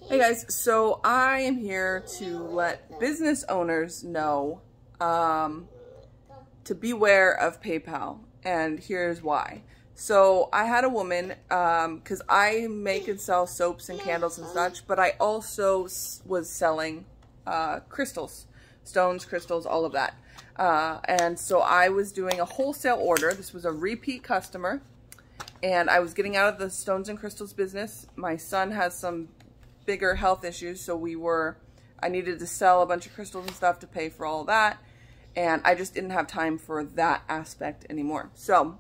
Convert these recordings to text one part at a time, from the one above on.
Hey guys, so I am here to let business owners know to beware of PayPal, and here's why. So I had a woman, because I make and sell soaps and candles and such, but I also was selling crystals, stones, crystals, all of that. And so I was doing a wholesale order. This was a repeat customer, and I was getting out of the stones and crystals business. My son has some bigger health issues, so I needed to sell a bunch of crystals and stuff to pay for all of that, and I just didn't have time for that aspect anymore. So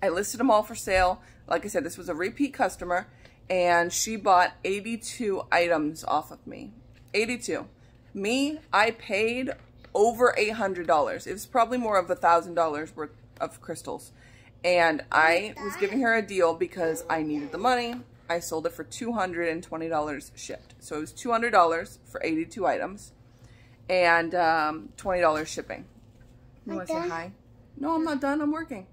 I listed them all for sale. Like I said, this was a repeat customer, and she bought 82 items off of me. 82. Me, I paid over $800. It was probably more of $1,000 worth of crystals, and I was giving her a deal because I needed the money. I sold it for $220 shipped. So it was $200 for 82 items and $20 shipping. You want to say hi? No, I'm not done. I'm working.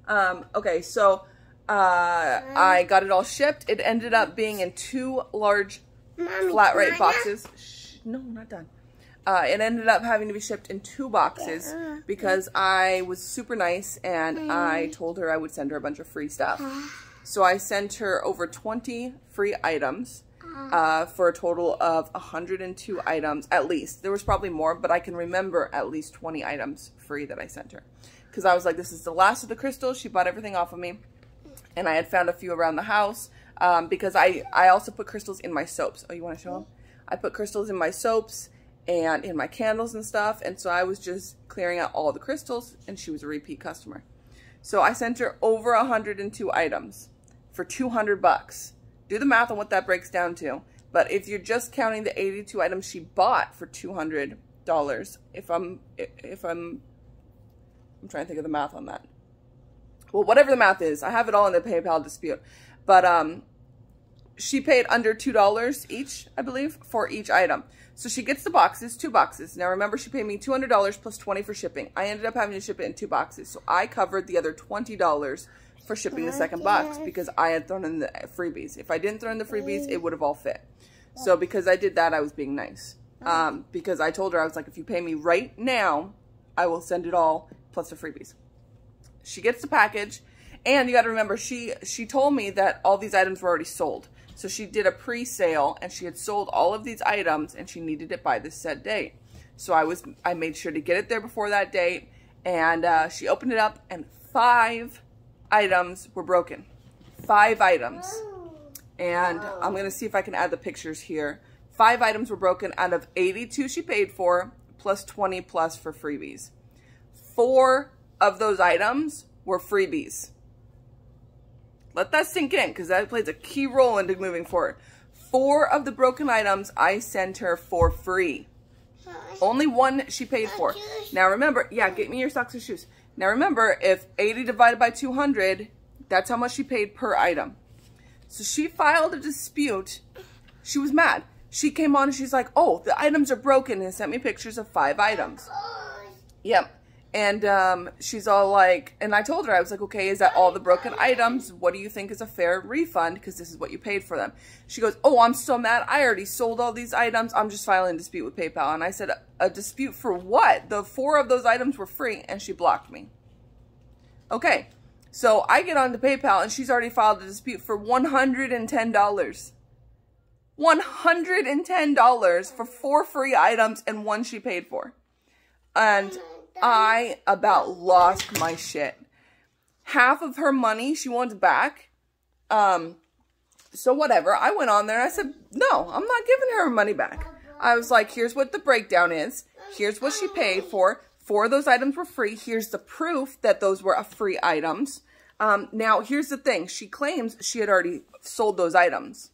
Okay, so I got it all shipped. It ended up being in 2 large flat rate boxes. Shh, no, I'm not done. It ended up having to be shipped in 2 boxes because I was super nice and I told her I would send her a bunch of free stuff. So I sent her over 20 free items for a total of 102 items at least. There was probably more, but I can remember at least 20 items free that I sent her. Because I was like, this is the last of the crystals. She bought everything off of me. And I had found a few around the house because I also put crystals in my soaps. Oh, you want to show them? I put crystals in my soaps and in my candles and stuff. And so I was just clearing out all the crystals, and she was a repeat customer. So I sent her over 102 items for 200 bucks. Do the math on what that breaks down to. But if you're just counting the 82 items she bought for $200, I'm trying to think of the math on that. Well, whatever the math is, I have it all in the PayPal dispute. But she paid under $2 each, I believe, for each item. So she gets the boxes, 2 boxes. Now remember, she paid me $200 plus $20 for shipping. I ended up having to ship it in 2 boxes. So I covered the other $20 for shipping the second box because I had thrown in the freebies. If I didn't throw in the freebies, it would have all fit. So because I did that, I was being nice. Because I told her, I was like, if you pay me right now, I will send it all plus the freebies. She gets the package, and you got to remember, she told me that all these items were already sold. So she did a pre-sale, and she had sold all of these items, and she needed it by this set date. So I made sure to get it there before that date, and she opened it up, and 5 items were broken. 5 items. And I'm going to see if I can add the pictures here. 5 items were broken out of 82 she paid for, plus 20 plus for freebies. 4 of those items were freebies. Let that sink in, because that plays a key role into moving forward. 4 of the broken items I sent her for free. Only 1 she paid for. Now remember, yeah, get me your socks and shoes. Now remember, if 80 divided by 200, that's how much she paid per item. So she filed a dispute. She was mad. She came on and she's like, oh, the items are broken, and sent me pictures of 5 items. Yep. And she's all like, and I told her, I was like, okay, is that all the broken items? What do you think is a fair refund? Because this is what you paid for them. She goes, oh, I'm so mad. I already sold all these items. I'm just filing a dispute with PayPal. And I said, a dispute for what? The 4 of those items were free, and she blocked me. Okay, so I get onto PayPal, and she's already filed a dispute for $110. $110 for 4 free items and 1 she paid for. And I about lost my shit. Half of her money she wants back. So whatever. I went on there and I said, no, I'm not giving her money back. I was like, here's what the breakdown is. Here's what she paid for. 4 of those items were free. Here's the proof that those were free items. Now, here's the thing. She claims she had already sold those items.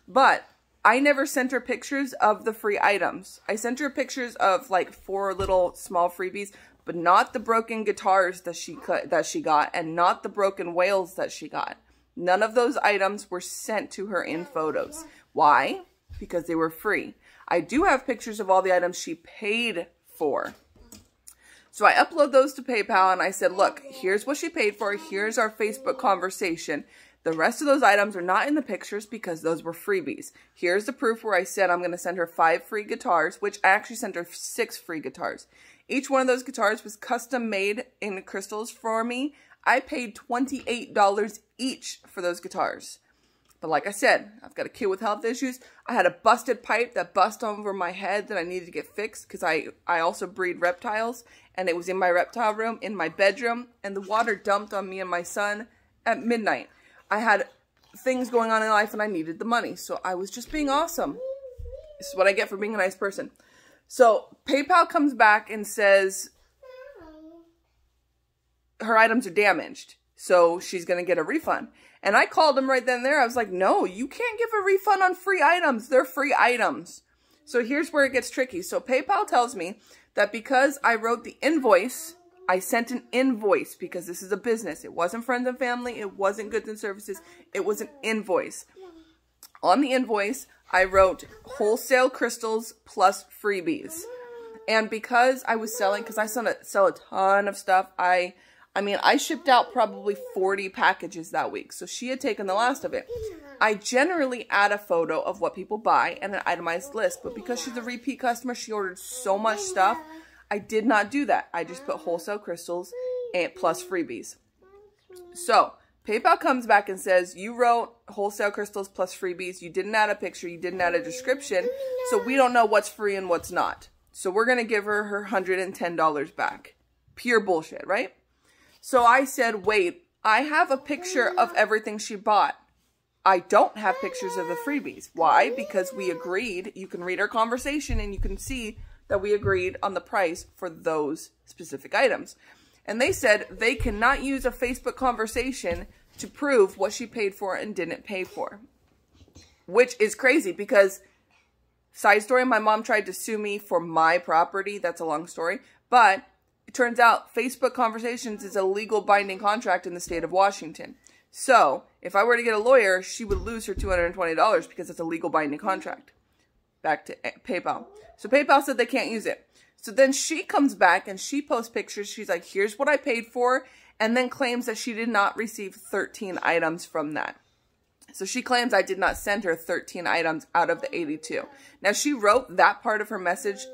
But I never sent her pictures of the free items. I sent her pictures of like 4 little small freebies, but not the broken guitars that she got, and not the broken whales that she got. None of those items were sent to her in photos. Why? Because they were free. I do have pictures of all the items she paid for. So I upload those to PayPal, and I said, look, here's what she paid for. Here's our Facebook conversation. The rest of those items are not in the pictures because those were freebies. Here's the proof where I said I'm going to send her 5 free guitars, which I actually sent her 6 free guitars. Each one of those guitars was custom made in crystals for me. I paid $28 each for those guitars. But like I said, I've got a kid with health issues. I had a busted pipe that bust over my head that I needed to get fixed because I also breed reptiles. And it was in my reptile room, in my bedroom. And the water dumped on me and my son at midnight. I had things going on in life and I needed the money. So I was just being awesome. This is what I get for being a nice person. So PayPal comes back and says her items are damaged. So she's going to get a refund. And I called them right then and there. I was like, no, you can't give a refund on free items. They're free items. So here's where it gets tricky. So PayPal tells me that because I wrote the invoice, I sent an invoice because this is a business. It wasn't friends and family. It wasn't goods and services. It was an invoice. On the invoice, I wrote wholesale crystals plus freebies. And because I was selling, because I sell a ton of stuff, I mean, I shipped out probably 40 packages that week. So she had taken the last of it. I generally add a photo of what people buy and an itemized list. But because she's a repeat customer, she ordered so much stuff. I did not do that. I just put wholesale crystals and plus freebies. So PayPal comes back and says, you wrote wholesale crystals plus freebies. You didn't add a picture. You didn't add a description. So we don't know what's free and what's not. So we're going to give her her $110 back. Pure bullshit, right? So I said, wait, I have a picture of everything she bought. I don't have pictures of the freebies. Why? Because we agreed. You can read our conversation and you can see that we agreed on the price for those specific items. And they said they cannot use a Facebook conversation to prove what she paid for and didn't pay for. Which is crazy because, side story, my mom tried to sue me for my property. That's a long story. But it turns out Facebook Conversations is a legal binding contract in the state of Washington. So if I were to get a lawyer, she would lose her $220 because it's a legal binding contract. Back to PayPal. So PayPal said they can't use it. So then she comes back and she posts pictures. She's like, here's what I paid for. And then claims that she did not receive 13 items from that. So she claims I did not send her 13 items out of the 82. Now she wrote that part of her message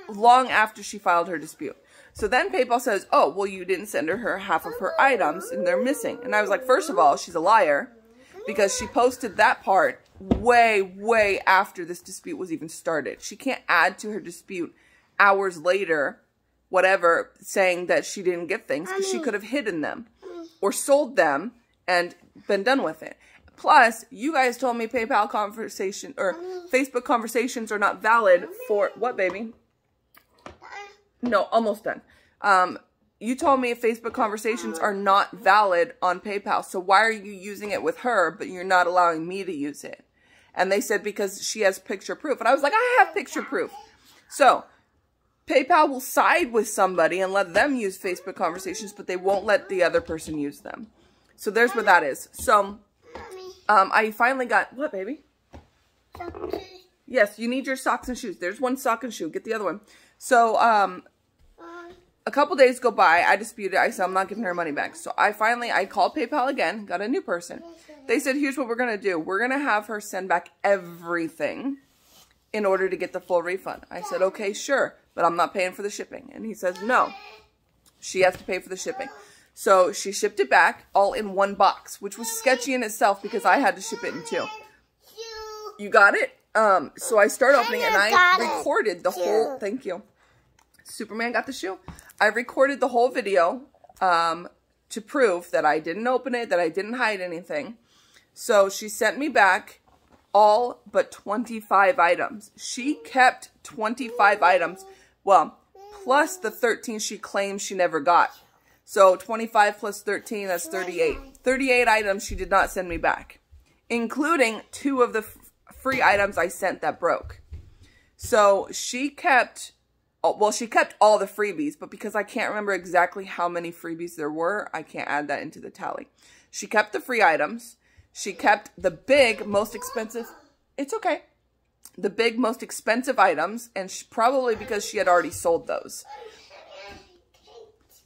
long after she filed her dispute. So then PayPal says, oh, well, you didn't send her half of her items and they're missing. And I was like, first of all, she's a liar because she posted that part way after this dispute was even started. She can't add to her dispute hours later, whatever, saying that she didn't get things because she could have hidden them or sold them and been done with it. Plus, you guys told me PayPal conversation or Facebook conversations are not valid for what, baby? No, almost done. You told me Facebook conversations are not valid on PayPal. So why are you using it with her, but you're not allowing me to use it? And they said because she has picture proof. And I was like, I have picture proof. So PayPal will side with somebody and let them use Facebook conversations, but they won't let the other person use them. So there's where that is. So I finally got, what, baby? Yes, you need your socks and shoes. There's one sock and shoe. Get the other one. So a couple days go by. I disputed. I said I'm not giving her money back. So I called PayPal again, got a new person. They said, here's what we're going to do. We're going to have her send back everything in order to get the full refund. I said, okay, sure, but I'm not paying for the shipping. And he says, no, she has to pay for the shipping. So she shipped it back all in one box, which was sketchy in itself because I had to ship it in 2. You got it? So I started opening it and I recorded the whole, thank you. Superman got the shoe. I recorded the whole video to prove that I didn't open it, that I didn't hide anything. So she sent me back all but 25 items. She kept 25 items, well, plus the 13 she claims she never got. So 25 plus 13, that's 38. 38 items she did not send me back, including 2 of the free items I sent that broke. So she kept, well, she kept all the freebies, but because I can't remember exactly how many freebies there were, I can't add that into the tally. She kept the free items. She kept the big, most expensive, it's okay, the big, most expensive items, and probably because she had already sold those.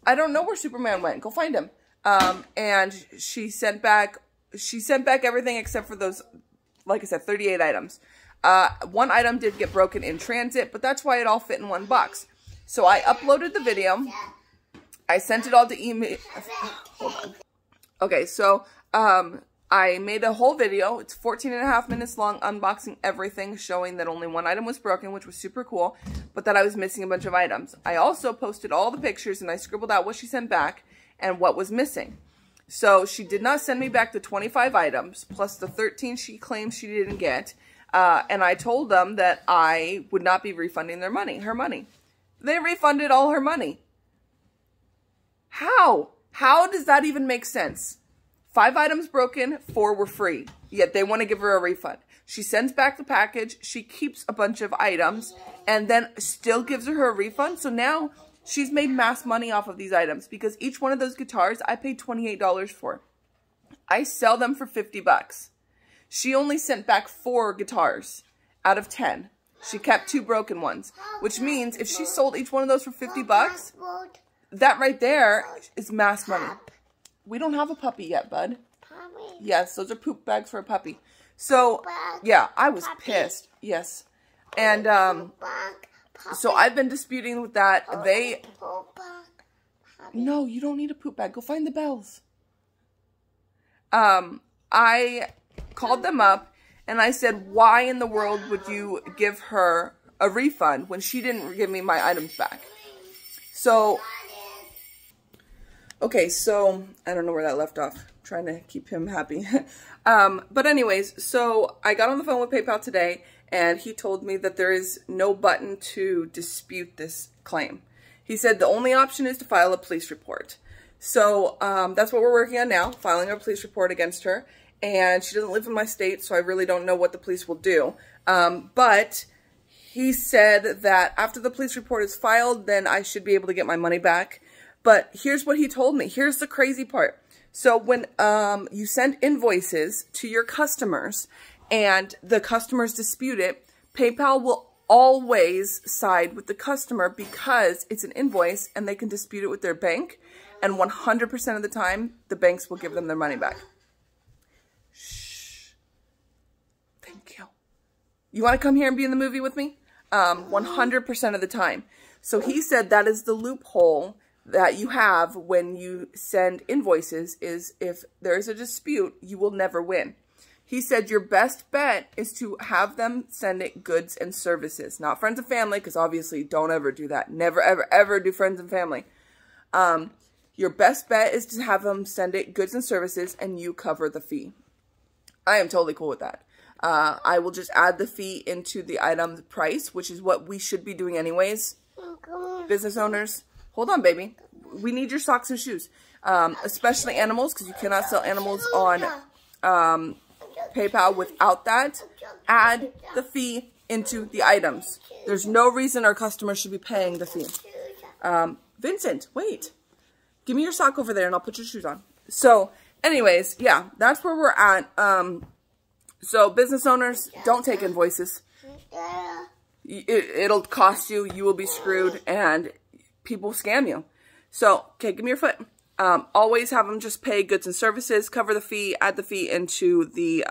I don't know where Superman went. Go find him. And she sent back she sent back everything except for those, like I said, 38 items. One item did get broken in transit, but that's why it all fit in one box. So I uploaded the video. I sent it all to email. Hold on. Okay, so I made a whole video. It's 14.5 minutes long, unboxing everything, showing that only one item was broken, which was super cool, but that I was missing a bunch of items. I also posted all the pictures, and I scribbled out what she sent back and what was missing. So she did not send me back the 25 items, plus the 13 she claims she didn't get. And I told them that I would not be refunding her money. They refunded all her money. How? How does that even make sense? 5 items broken, 4 were free. Yet they want to give her a refund. She sends back the package, she keeps a bunch of items, and then still gives her a refund. So now she's made mass money off of these items because each one of those guitars I paid $28 for. I sell them for 50 bucks. She only sent back 4 guitars out of 10. She kept 2 broken ones, which means if she sold each one of those for 50 bucks, that right there is mass money. We don't have a puppy yet, bud. Yes, those are poop bags for a puppy. So, yeah, I was pissed. Yes. And, so I've been disputing with that. No, you don't need a poop bag. Go find the bells. I called them up and I said, why in the world would you give her a refund when she didn't give me my items back? So, okay, so I don't know where that left off. I'm trying to keep him happy. But anyways, so I got on the phone with PayPal today and he told me that there is no button to dispute this claim. He said the only option is to file a police report. So that's what we're working on now, filing a police report against her. And she doesn't live in my state, so I really don't know what the police will do. But he said that after the police report is filed, then I should be able to get my money back. But here's what he told me. Here's the crazy part. So when you send invoices to your customers and the customers dispute it, PayPal will always side with the customer because it's an invoice and they can dispute it with their bank. And 100% of the time, the banks will give them their money back. Shh. Thank you. You want to come here and be in the movie with me? 100% of the time. So he said that is the loophole that you have when you send invoices is if there is a dispute, you will never win. He said your best bet is to have them send it goods and services, not friends and family, because obviously don't ever do that. Never, ever, ever do friends and family. Your best bet is to have them send it goods and services and you cover the fee. I am totally cool with that. I will just add the fee into the item price, which is what we should be doing anyways. Business owners, hold on, baby. We need your socks and shoes, especially animals, because you cannot sell animals on PayPal without that. Add the fee into the items. There's no reason our customers should be paying the fee. Vincent, wait. Give me your sock over there and I'll put your shoes on. So, anyways, yeah, that's where we're at. So, business owners, don't take invoices. It'll cost you. You will be screwed and people scam you. So, okay, give me your foot. Always have them just pay goods and services, cover the fee, add the fee into the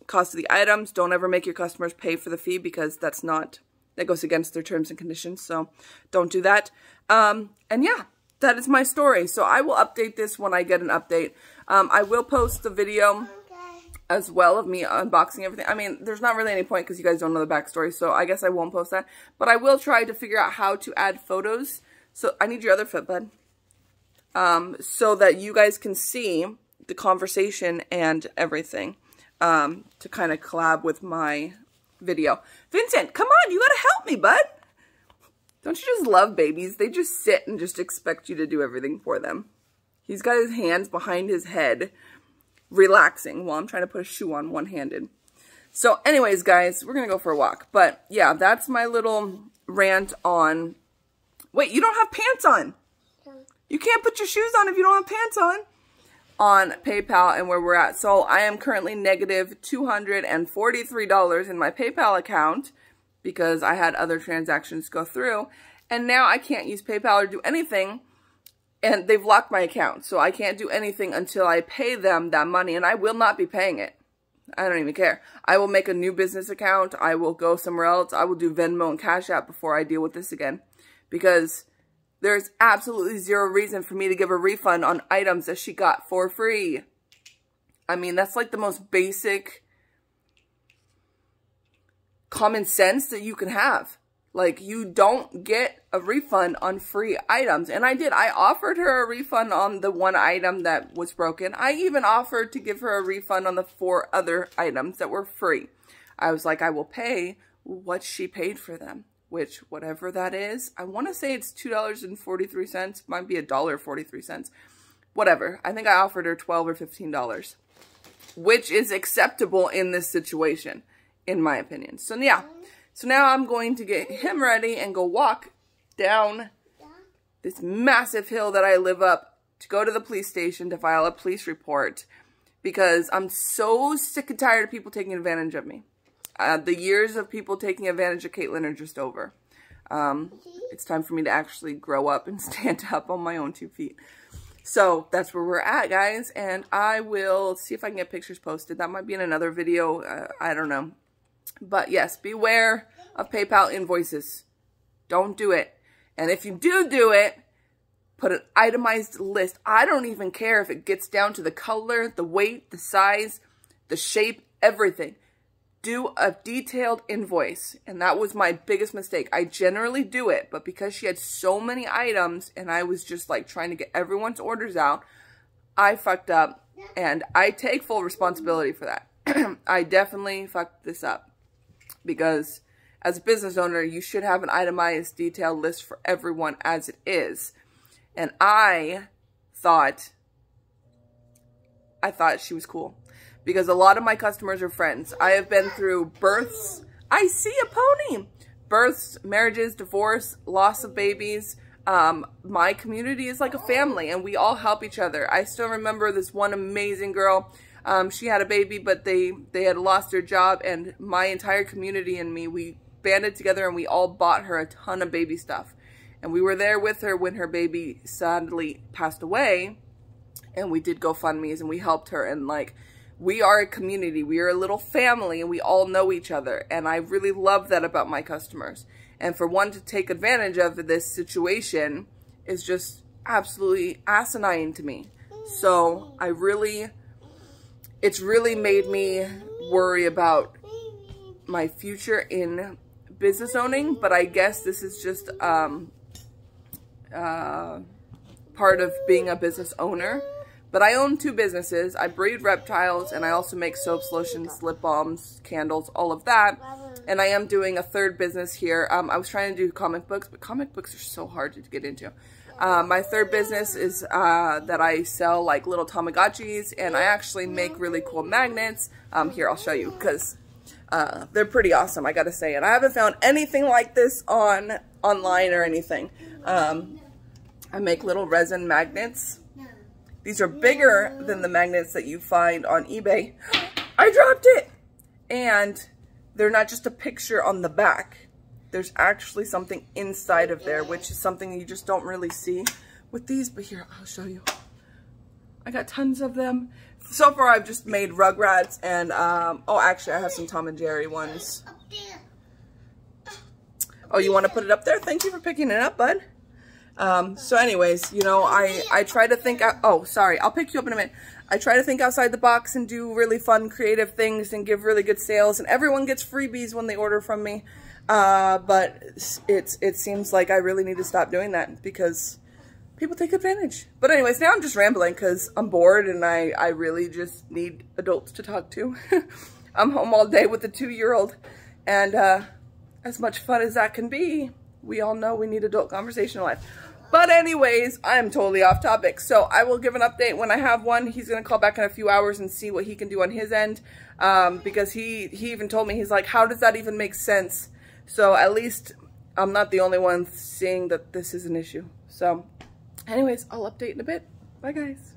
cost of the items. Don't ever make your customers pay for the fee because that goes against their terms and conditions. So, don't do that. And yeah. That is my story. So I will update this when I get an update. I will post the video as well of me unboxing everything. I mean, there's not really any point because you guys don't know the backstory. So I guess I won't post that. But I will try to figure out how to add photos. So I need your other foot, bud. So that you guys can see the conversation and everything. To kind of collab with my video. Vincent, come on. You got to help me, bud. Don't you just love babies? They just sit and just expect you to do everything for them. He's got his hands behind his head, relaxing while I'm trying to put a shoe on one-handed. So anyways, guys, we're going to go for a walk. But yeah, that's my little rant on... Wait, you don't have pants on. You can't put your shoes on if you don't have pants on. On PayPal and where we're at. So I am currently negative $243 in my PayPal account. Because I had other transactions go through. And now I can't use PayPal or do anything And they've locked my account, so I can't do anything until I pay them that money, and I will not be paying it. I don't even care. I will make a new business account. I will go somewhere else. I will do Venmo and Cash App before I deal with this again. Because there's absolutely zero reason for me to give a refund on items that she got for free. I mean, that's like the most basic common sense that you can have. Like, you don't get a refund on free items. And I did. I offered her a refund on the one item that was broken. I even offered to give her a refund on the 4 other items that were free. I was like, I will pay what she paid for them, which, whatever that is, I want to say it's $2.43. Might be $1.43. Whatever. I think I offered her $12 or $15, which is acceptable in this situation, in my opinion. So, yeah. So now I'm going to get him ready and go walk down this massive hill that I live up to go to the police station to file a police report, because I'm so sick and tired of people taking advantage of me. The years of people taking advantage of Caitlin are just over. It's time for me to actually grow up and stand up on my own 2 feet. So that's where we're at, guys. And I will see if I can get pictures posted. That might be in another video. I don't know. But yes, beware of PayPal invoices. Don't do it. And if you do it, put an itemized list. I don't even care if it gets down to the color, the weight, the size, the shape, everything. Do a detailed invoice. And that was my biggest mistake. I generally do it, but because she had so many items and I was just like trying to get everyone's orders out, I fucked up, and I take full responsibility for that. I definitely fucked this up. Because as a business owner, you should have an itemized detailed list for everyone as it is. And I thought she was cool. Because a lot of my customers are friends. I have been through births. I see a pony. Births, marriages, divorce, loss of babies. My community is like a family, and we all help each other. I still remember this one amazing girl. She had a baby, but they had lost their job, and my entire community and me, we banded together and we all bought her a ton of baby stuff. And we were there with her when her baby sadly passed away, and we did GoFundMes and we helped her. And like, we are a community, we are a little family, and we all know each other. And I really love that about my customers. And for one to take advantage of this situation is just absolutely asinine to me. So it's really made me worry about my future in business owning, but I guess this is just part of being a business owner. But I own 2 businesses. I breed reptiles, and I also make soaps, lotions, lip balms, candles, all of that. And I am doing a 3rd business here. I was trying to do comic books, but comic books are so hard to get into. My 3rd business is that I sell like little Tamagotchis, and I actually make really cool magnets. Here, I'll show you, because they're pretty awesome, I gotta say. And I haven't found anything like this online or anything. I make little resin magnets. These are bigger than the magnets that you find on eBay. I dropped it! And they're not just a picture on the back. There's actually something inside of there, which is something you just don't really see with these. But here, I'll show you. I got tons of them. So far, I've just made Rugrats and, oh, actually, I have some Tom and Jerry ones. Oh, you want to put it up there? Thank you for picking it up, bud. So anyways, you know, I try to think, oh, sorry, I'll pick you up in a minute. I try to think outside the box and do really fun, creative things and give really good sales, and everyone gets freebies when they order from me. But it seems like I really need to stop doing that because people take advantage. But anyways, now I'm just rambling because I'm bored and I really just need adults to talk to. I'm home all day with a 2-year-old, and as much fun as that can be, we all know we need adult conversation in life. But anyways, I'm totally off topic. So I will give an update when I have one. He's going to call back in a few hours and see what he can do on his end. Because he even told me, he's like, how does that even make sense? So at least I'm not the only one seeing that this is an issue. So anyways, I'll update in a bit. Bye, guys.